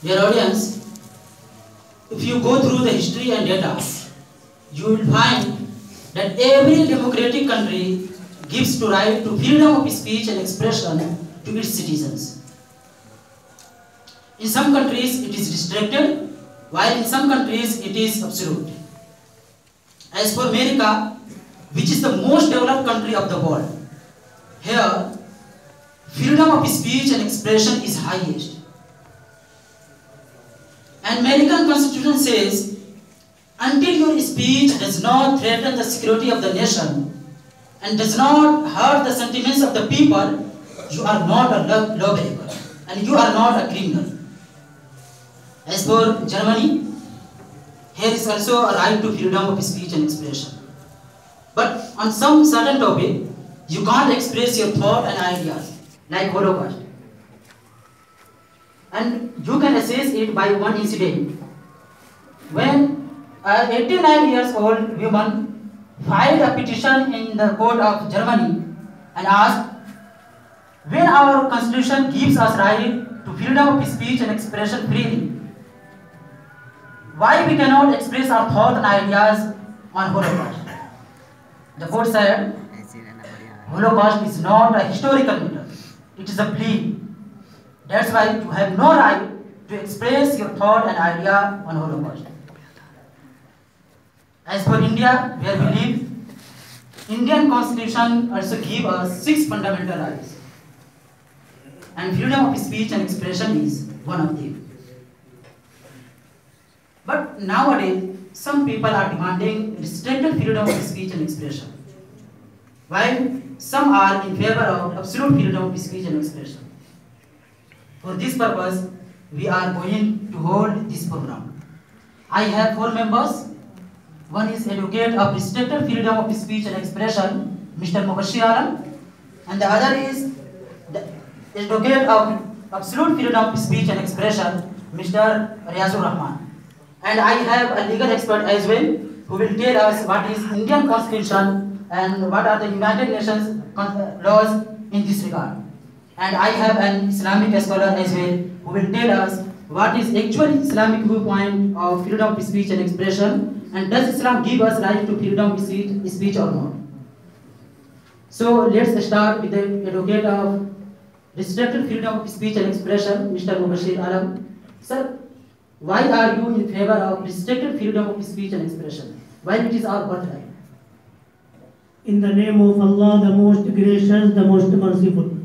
Dear audience, if you go through the history and data, you will find that every democratic country gives the right to freedom of speech and expression to its citizens. In some countries it is restricted, while in some countries it is absolute. As for America, which is the most developed country of the world, here freedom of speech and expression is highest. And American Constitution says, until your speech does not threaten the security of the nation and does not hurt the sentiments of the people, you are not a lawbreaker and you are not a criminal. As for Germany, here is also a right to freedom of speech and expression. But on some certain topic, you can't express your thought and ideas, like Holocaust. And you can assess it by one incident. When an 89 years old woman filed a petition in the court of Germany and asked, when our constitution gives us right to freedom of speech and expression freely, why we cannot express our thoughts and ideas on Holocaust? The court said, Holocaust is not a historical matter, it is a plea. That's why you have no right to express your thought and idea on Holocaust. As for India, where we live, Indian Constitution also gives us 6 fundamental rights. And freedom of speech and expression is one of them. But nowadays, some people are demanding restricted freedom of speech and expression, while some are in favor of absolute freedom of speech and expression. For this purpose, we are going to hold this program. I have 4 members. One is Advocate of Restricted Freedom of Speech and Expression, Mr. Mubashir Alam, and the other is the Advocate of Absolute Freedom of Speech and Expression, Mr. Riazur Rahman. And I have a legal expert as well, who will tell us what is Indian Constitution and what are the United Nations laws in this regard. And I have an Islamic scholar as well, who will tell us what is actual Islamic viewpoint of freedom of speech and expression, and does Islam give us right to freedom of speech or not. So let's start with the Advocate of Restricted Freedom of Speech and Expression, Mr. Mubashir Alam. Sir, why are you in favor of restricted freedom of speech and expression, while it is our birthright? In the name of Allah, the most gracious, the most merciful.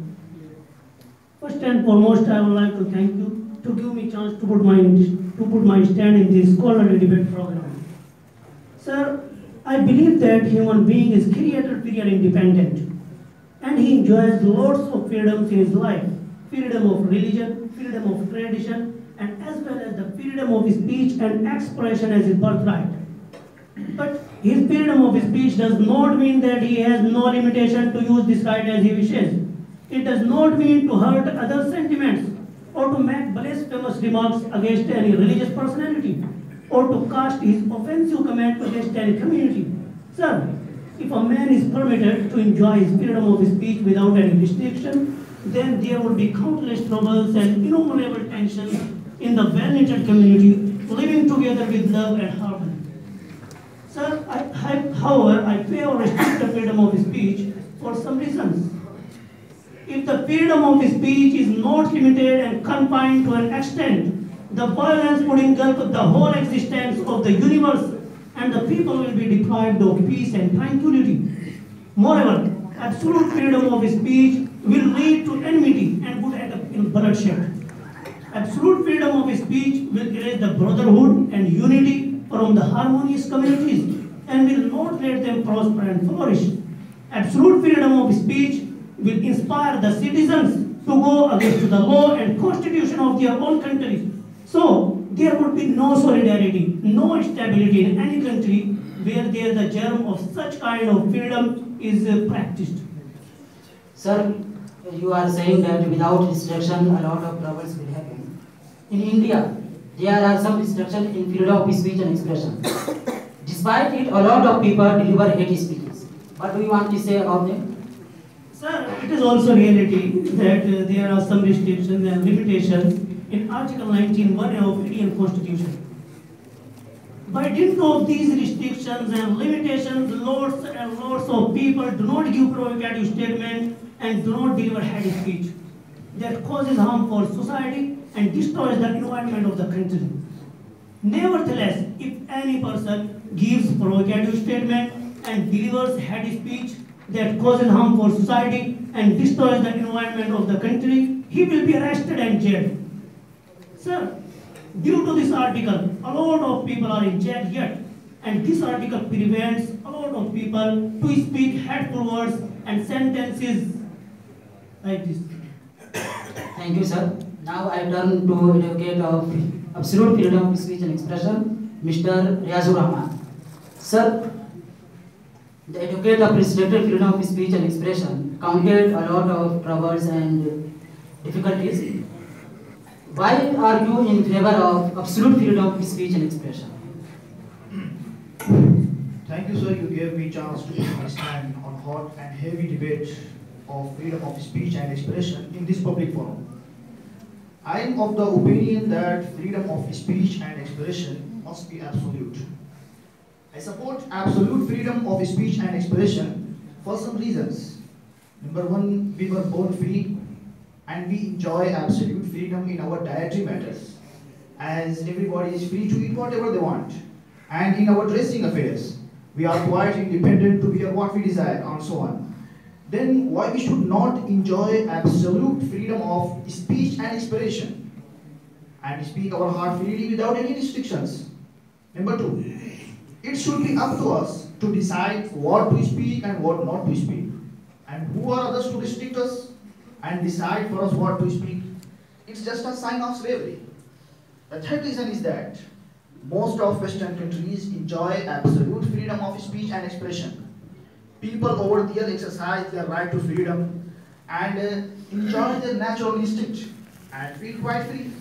First and foremost, I would like to thank you to give me a chance to put my stand in this scholarly debate program. Sir, I believe that human being is created period independent, and he enjoys lots of freedoms in his life: freedom of religion, freedom of tradition, and as well as the freedom of speech and expression as his birthright. But his freedom of speech does not mean that he has no limitation to use this right as he wishes. It does not mean to hurt other sentiments or to make blasphemous remarks against any religious personality or to cast his offensive comment against any community. Sir, if a man is permitted to enjoy his freedom of speech without any restriction, then there will be countless troubles and innumerable tensions in the well-knitted community living together with love and harmony. Sir, however, I favor restricted freedom of speech for some reasons. If the freedom of speech is not limited and confined to an extent, the violence would engulf the whole existence of the universe and the people will be deprived of peace and tranquility. Moreover, absolute freedom of speech will lead to enmity and would end up in bloodshed. Absolute freedom of speech will erase the brotherhood and unity from the harmonious communities and will not let them prosper and flourish. Absolute freedom of speech will inspire the citizens to go against the law and constitution of their own country. So, there would be no solidarity, no stability in any country where there the germ of such kind of freedom is practiced. Sir, you are saying that without restriction, a lot of troubles will happen. In India, there are some restrictions in freedom of speech and expression. Despite it, a lot of people deliver hate speeches. What do you want to say about them? Sir, it is also reality that there are some restrictions and limitations in Article 19(1) of Indian Constitution. By dint of these restrictions and limitations, lots and lots of people do not give provocative statement and do not deliver hate speech that causes harm for society and destroys the environment of the country. Nevertheless, if any person gives provocative statement and delivers hate speech that causes harm for society and destroys the environment of the country, he will be arrested and jailed. Sir, due to this article, a lot of people are in jail yet, and this article prevents a lot of people to speak hateful words and sentences like this. Thank you, sir. Now I turn to advocate of absolute freedom of speech and expression, Mr. Riazur Rahman. Sir, the advocate of restricted freedom of speech and expression counted a lot of troubles and difficulties. Why are you in favor of absolute freedom of speech and expression? Thank you, sir. You gave me a chance to put my stand on hot and heavy debate of freedom of speech and expression in this public forum. I am of the opinion that freedom of speech and expression must be absolute. I support absolute freedom of speech and expression for some reasons. Number one, we were born free and we enjoy absolute freedom in our dietary matters, as everybody is free to eat whatever they want. And in our dressing affairs, we are quite independent to wear what we desire and so on. Then why we should not enjoy absolute freedom of speech and expression and speak our heart freely without any restrictions? Number two, it should be up to us to decide what to speak and what not to speak. And who are others to restrict us and decide for us what to speak? It's just a sign of slavery. The third reason is that most of Western countries enjoy absolute freedom of speech and expression. People over there exercise their right to freedom and enjoy their natural instinct and feel quite free.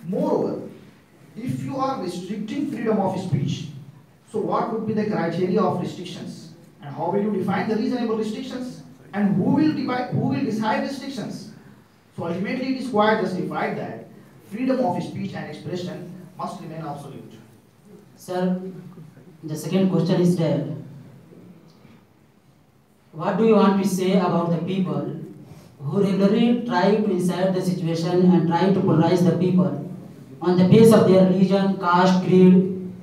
Moreover, if you are restricting freedom of speech, so what would be the criteria of restrictions? And how will you define the reasonable restrictions? And who will decide restrictions? So ultimately it is quite justified that freedom of speech and expression must remain absolute. Sir, the second question is there. What do you want to say about the people who regularly try to incite the situation and try to polarize the people on the basis of their religion, caste, creed?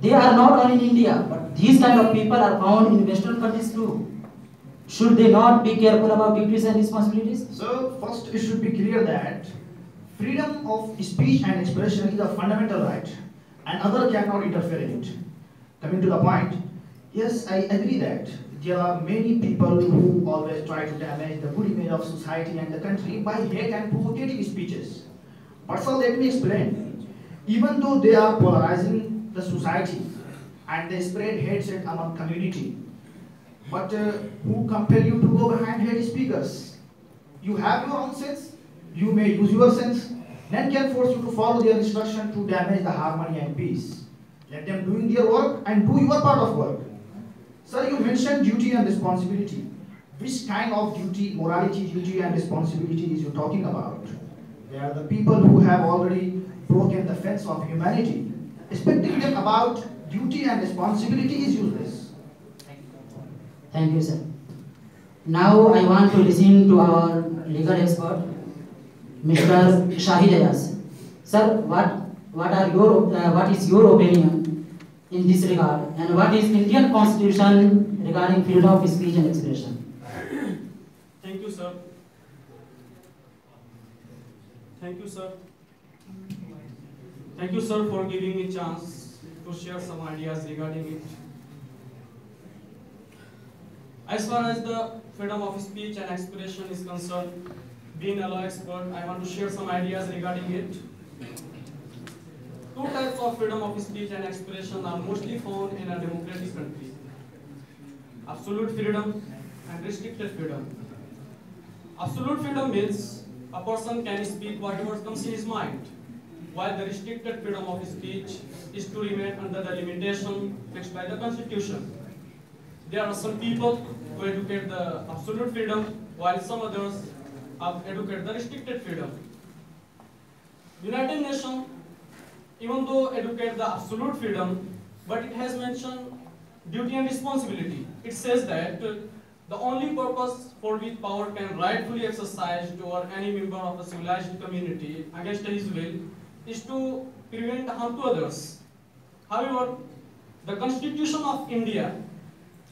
They are not only in India, but these kind of people are found in Western countries too. Should they not be careful about duties and responsibilities? So first it should be clear that freedom of speech and expression is a fundamental right and other cannot interfere in it. Coming to the point, yes, I agree that there are many people who always try to damage the good image of society and the country by hate and provocative speeches. But sir, let me explain. Even though they are polarizing the society and they spread hatred among community, but who compel you to go behind hate speakers? You have your own sense, you may use your sense, none can force you to follow their instruction to damage the harmony and peace. Let them doing their work and do your part of work. Sir, you mentioned duty and responsibility. Which kind of duty, morality, duty and responsibility is you talking about? They are the people who have already broken the fence of humanity. Expecting them about duty and responsibility is useless. Thank you, sir. Now I want to listen to our legal expert, Mr. Shahid Ayaz. Sir, what is your opinion in this regard, and what is Indian Constitution regarding freedom of speech and expression? Thank you, sir. Thank you, sir. Thank you, sir, for giving me a chance to share some ideas regarding it. As far as the freedom of speech and expression is concerned, being a law expert, I want to share some ideas regarding it. Two types of freedom of speech and expression are mostly found in a democratic country: absolute freedom and restricted freedom. Absolute freedom means a person can speak whatever comes in his mind, while the restricted freedom of speech is to remain under the limitation fixed by the Constitution. There are some people who educate the absolute freedom, while some others educate the restricted freedom. United Nations, even though educate the absolute freedom, but it has mentioned duty and responsibility. It says that the only purpose for which power can rightfully exercise over any member of a civilized community against his will is to prevent harm to others. However, the Constitution of India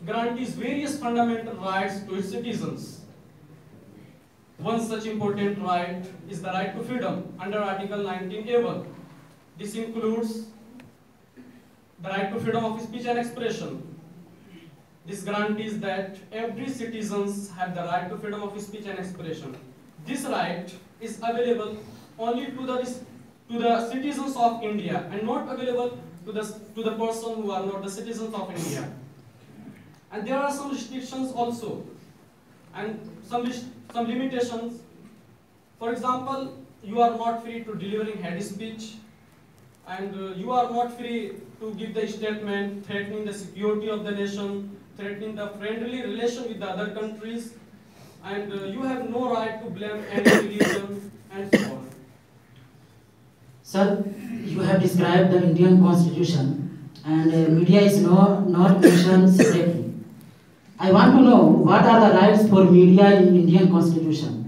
guarantees various fundamental rights to its citizens. One such important right is the right to freedom under Article 19A1. This includes the right to freedom of speech and expression. This guarantees that every citizens have the right to freedom of speech and expression. This right is available only to the citizens of India and not available to the person who are not the citizens of India. And there are some restrictions also and some limitations. For example, you are not free to delivering hate speech, and you are not free to give the statement threatening the security of the nation, threatening the friendly relation with the other countries, and you have no right to blame any religion and so on. Sir, you have described the Indian Constitution and media is not mentioned separately. I want to know what are the rights for media in Indian Constitution.